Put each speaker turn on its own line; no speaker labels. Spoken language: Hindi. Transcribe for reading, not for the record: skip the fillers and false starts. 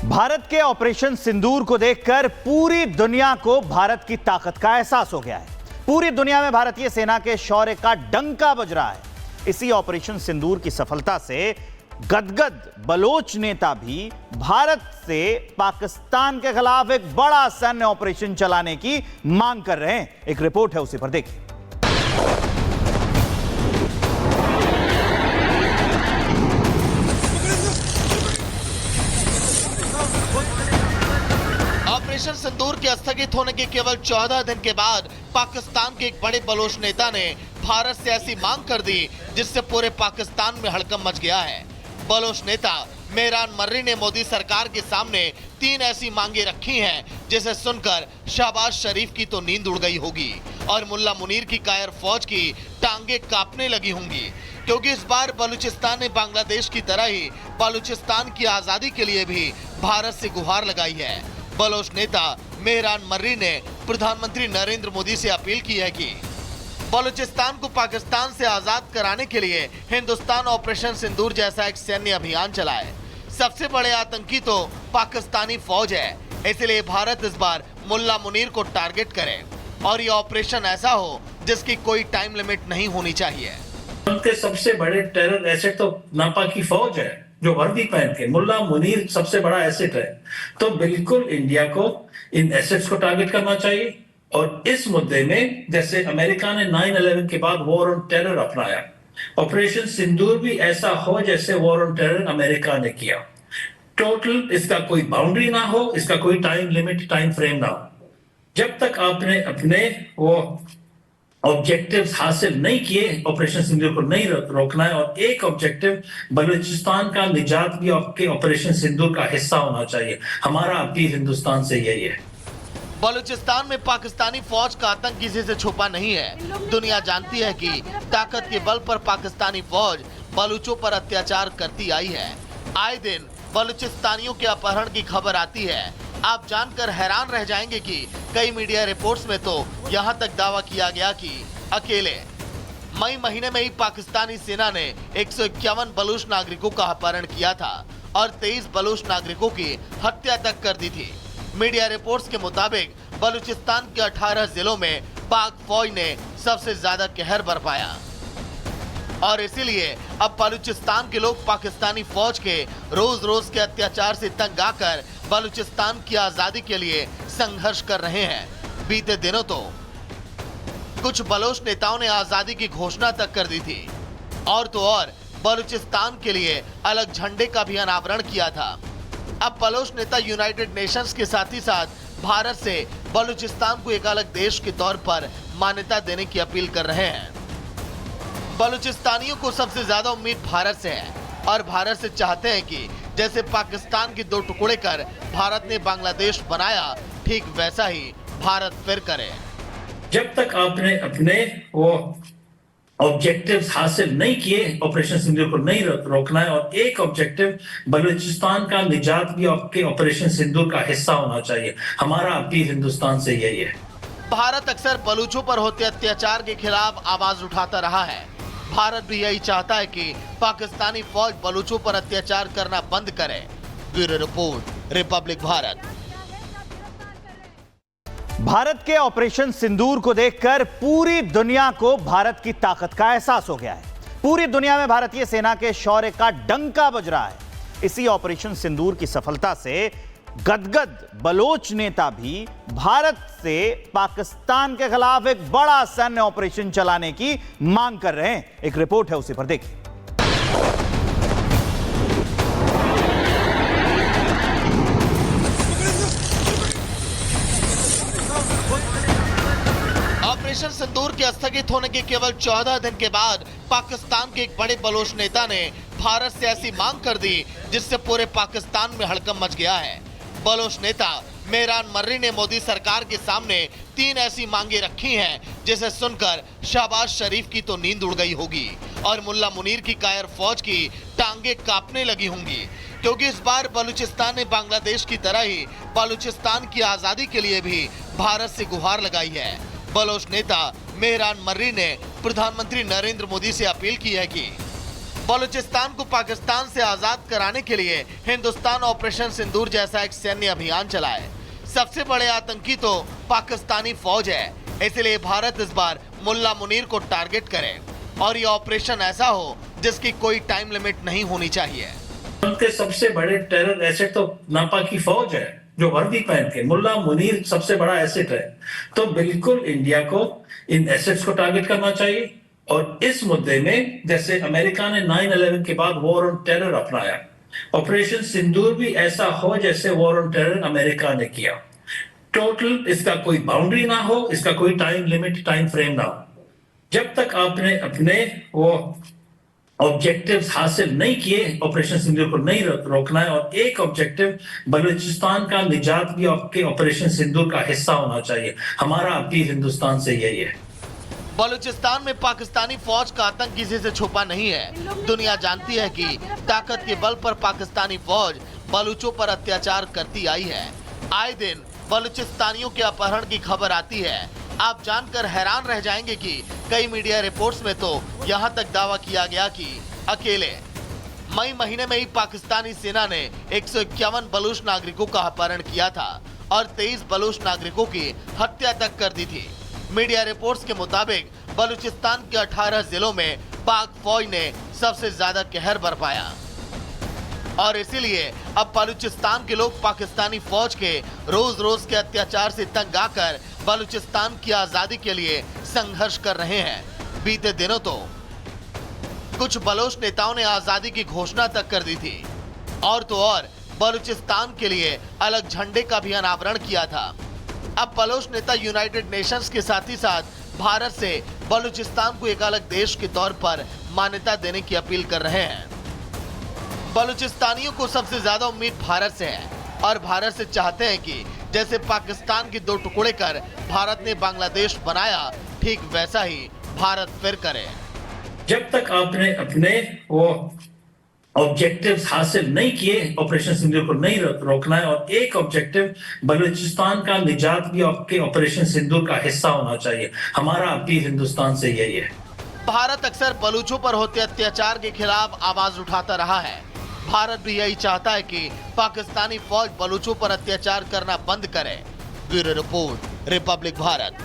भारत के ऑपरेशन सिंदूर को देखकर पूरी दुनिया को भारत की ताकत का एहसास हो गया है। पूरी दुनिया में भारतीय सेना के शौर्य का डंका बज रहा है। इसी ऑपरेशन सिंदूर की सफलता से गदगद बलोच नेता भी भारत से पाकिस्तान के खिलाफ एक बड़ा सैन्य ऑपरेशन चलाने की मांग कर रहे हैं। एक रिपोर्ट है, उसी पर देखिए।
ऑपरेशन सिंदूर के स्थगित होने के केवल 14 दिन के बाद पाकिस्तान के एक बड़े बलोच नेता ने भारत से ऐसी मांग कर दी जिससे पूरे पाकिस्तान में हड़कंप मच गया है। बलोच नेता मेहरान मर्री ने मोदी सरकार के सामने 3 ऐसी मांगे रखी हैं जिसे सुनकर शहबाज शरीफ की तो नींद उड़ गई होगी और मुल्ला मुनीर की कायर फौज की टांगे कांपने लगी होंगी, क्योंकि इस बार बलूचिस्तान ने बांग्लादेश की तरह ही बलूचिस्तान की आजादी के लिए भी भारत से गुहार लगाई है। बलोच नेता मेहरान मर्री ने प्रधानमंत्री नरेंद्र मोदी से अपील की है कि बलूचिस्तान को पाकिस्तान से आजाद कराने के लिए हिंदुस्तान ऑपरेशन सिंदूर जैसा एक सैन्य अभियान चलाए। सबसे बड़े आतंकी तो पाकिस्तानी फौज है, इसलिए भारत इस बार मुल्ला मुनीर को टारगेट करे और ये ऑपरेशन ऐसा हो जिसकी कोई टाइम लिमिट नहीं होनी चाहिए।
उनके सबसे बड़े टेरर एसेट तो नापाकी फौज है जो वर्दी पहन के, मुल्ला मुनीर सबसे बड़ा एसेट है। तो बिल्कुल इंडिया को इन एसेट्स को टारगेट करना चाहिए। और इस मुद्दे में जैसे अमेरिका ने 9/11 के बाद वॉर ऑन टेरर अपनाया, ऑपरेशन सिंदूर भी ऐसा हो जैसे वॉर ऑन टेरर अमेरिका ने किया। टोटल इसका कोई बाउंड्री ना हो, इसका कोई टाइम लिमिट, टाइम फ्रेम ना हो। जब तक आपने अपने वो ऑब्जेक्टिव्स हासिल नहीं किए, ऑपरेशन सिंदूर को नहीं रोकना है। और एक ऑब्जेक्टिव बलूचिस्तान का निजात भी आपके ऑपरेशन सिंदूर का हिस्सा होना चाहिए। हमारा अपील हिंदुस्तान से यही है।
बलूचिस्तान में पाकिस्तानी फौज का आतंक किसी से छुपा नहीं है। दुनिया जानती है कि ताकत के बल पर पाकिस्तानी फौज बलूचों पर अत्याचार करती आई है। आए दिन बलूचिस्तानियों के अपहरण की खबर आती है। आप जानकर हैरान रह जाएंगे कि कई मीडिया रिपोर्ट्स में तो यहां तक दावा किया गया कि अकेले मई महीने में ही पाकिस्तानी सेना ने 151 बलूच नागरिकों का अपहरण किया था और 23 बलूच नागरिकों की हत्या तक कर दी थी। मीडिया रिपोर्ट्स के मुताबिक बलूचिस्तान के 18 जिलों में पाक फौज ने सबसे ज्यादा कहर बरपाया और इसीलिए अब बलूचिस्तान के लोग पाकिस्तानी फौज के रोज रोज के अत्याचार से तंग आकर बलूचिस्तान की आजादी के लिए संघर्ष कर रहे हैं। बीते दिनों तो कुछ बलोच नेताओं ने आजादी की घोषणा तक कर दी थी और तो और बलूचिस्तान के लिए अलग झंडे का भी अनावरण किया था। अब बलोच नेता यूनाइटेड नेशंस के साथ ही साथ भारत से बलूचिस्तान को एक अलग देश के तौर पर मान्यता देने की अपील कर रहे हैं। बलूचिस्तानियों को सबसे ज्यादा उम्मीद भारत से है और भारत से चाहते हैं कि जैसे पाकिस्तान के 2 टुकड़े कर भारत ने बांग्लादेश बनाया, ठीक वैसा ही भारत फिर करे।
जब तक आपने अपने वो ऑब्जेक्टिव्स हासिल नहीं किए, ऑपरेशन सिंदूर को नहीं रोकना है। और एक ऑब्जेक्टिव बलूचिस्तान का निजात भी आपके ऑपरेशन सिंदूर का हिस्सा होना चाहिए। हमारा अपील हिंदुस्तान से यही है।
भारत अक्सर बलूचों पर होते अत्याचार के खिलाफ आवाज उठाता रहा है। भारत भी यही चाहता है कि पाकिस्तानी फौज बलूचों पर अत्याचार करना बंद करे। Bureau report, Republic Bharat.
Bharat के ऑपरेशन सिंदूर को देखकर पूरी दुनिया को भारत की ताकत का एहसास हो गया है। पूरी दुनिया में भारतीय सेना के शौर्य का डंका बज रहा है। इसी ऑपरेशन सिंदूर की सफलता से गदगद बलोच नेता भी भारत से पाकिस्तान के खिलाफ एक बड़ा सैन्य ऑपरेशन चलाने की मांग कर रहे हैं। एक रिपोर्ट है, उसी पर देखिए।
ऑपरेशन सिंदूर के स्थगित होने के केवल 14 दिन के बाद पाकिस्तान के एक बड़े बलोच नेता ने भारत से ऐसी मांग कर दी जिससे पूरे पाकिस्तान में हड़कंप मच गया है। बलोच नेता मेहरान मर्री ने मोदी सरकार के सामने 3 ऐसी मांगे रखी हैं जिसे सुनकर शहबाज शरीफ की तो नींद उड़ गई होगी और मुल्ला मुनीर की कायर फौज की टांगे कांपने लगी होंगी, क्योंकि इस बार बलूचिस्तान ने बांग्लादेश की तरह ही बलूचिस्तान की आजादी के लिए भी भारत से गुहार लगाई है। बलोच नेता मेहरान मर्री ने प्रधानमंत्री नरेंद्र मोदी से अपील की है कि बलूचिस्तान को पाकिस्तान से आजाद कराने के लिए हिंदुस्तान ऑपरेशन सिंदूर जैसा एक सैन्य अभियान चलाए। सबसे बड़े आतंकी तो पाकिस्तानी फौज है, इसलिए भारत इस बार मुल्ला मुनीर को टारगेट करे और ये ऑपरेशन ऐसा हो जिसकी कोई टाइम लिमिट नहीं होनी चाहिए।
उनके सबसे बड़े टेरर एसेट तो नापाकी फौज है, जो वर्दी पहन के मुल्ला मुनीर सबसे बड़ा एसेट है। तो बिल्कुल इंडिया को इन एसेट्स को टारगेट करना चाहिए और इस मुद्दे में जैसे अमेरिका ने 9/11 के बाद वॉर ऑन टेरर अपनाया, ऑपरेशन सिंदूर भी ऐसा हो जैसे वॉर ऑन टेरर अमेरिका ने किया। टोटल इसका कोई बाउंड्री ना हो, इसका कोई टाइम लिमिट, टाइम फ्रेम ना हो। जब तक आपने अपने वो ऑब्जेक्टिव्स हासिल नहीं किए, ऑपरेशन सिंदूर को नहीं रोकना है। और एक ऑब्जेक्टिव बलूचिस्तान का निजात भी आपके ऑपरेशन सिंदूर का हिस्सा होना चाहिए। हमारा अपील हिंदुस्तान से यही है।
बलूचिस्तान में पाकिस्तानी फौज का आतंक किसी से छुपा नहीं है। दुनिया जानती है कि ताकत के बल पर पाकिस्तानी फौज बलूचों पर अत्याचार करती आई है। आए दिन बलूचिस्तानियों के अपहरण की खबर आती है। आप जानकर हैरान रह जाएंगे कि कई मीडिया रिपोर्ट्स में तो यहां तक दावा किया गया कि अकेले मई महीने में ही पाकिस्तानी सेना ने 151 बलूच नागरिकों का अपहरण किया था और 23 बलूच नागरिकों की हत्या तक कर दी थी। मीडिया रिपोर्ट्स के मुताबिक बलूचिस्तान के 18 जिलों में पाक फौज ने सबसे ज्यादा कहर बरपाया और इसीलिए अब बलूचिस्तान के लोग पाकिस्तानी फौज के रोज रोज के अत्याचार से तंग आकर बलूचिस्तान की आजादी के लिए संघर्ष कर रहे हैं। बीते दिनों तो कुछ बलोच नेताओं ने आजादी की घोषणा तक कर दी थी और तो और बलूचिस्तान के लिए अलग झंडे का भी अनावरण किया था। अब बलोच नेता यूनाइटेड नेशंस के साथ ही साथ भारत से बलूचिस्तान को एक अलग देश के तौर पर मान्यता देने की अपील कर रहे हैं। बलूचिस्तानियों को सबसे ज्यादा उम्मीद भारत से है और भारत से चाहते हैं कि जैसे पाकिस्तान के 2 टुकड़े कर भारत ने बांग्लादेश बनाया, ठीक वैसा ही भारत फिर करे।
जब तक आपने अपने वो ऑब्जेक्टिव्स हासिल नहीं किए, ऑपरेशन सिंदूर को नहीं रोकना है। और एक ऑब्जेक्टिव बलूचिस्तान का निजात भी आपके ऑपरेशन सिंदूर का हिस्सा होना चाहिए। हमारा अपील हिंदुस्तान से यही है।
भारत अक्सर बलूचों पर होते अत्याचार के खिलाफ आवाज उठाता रहा है। भारत भी यही चाहता है कि पाकिस्तानी फौज बलूचों पर अत्याचार करना बंद करे। Bureau report, Republic Bharat.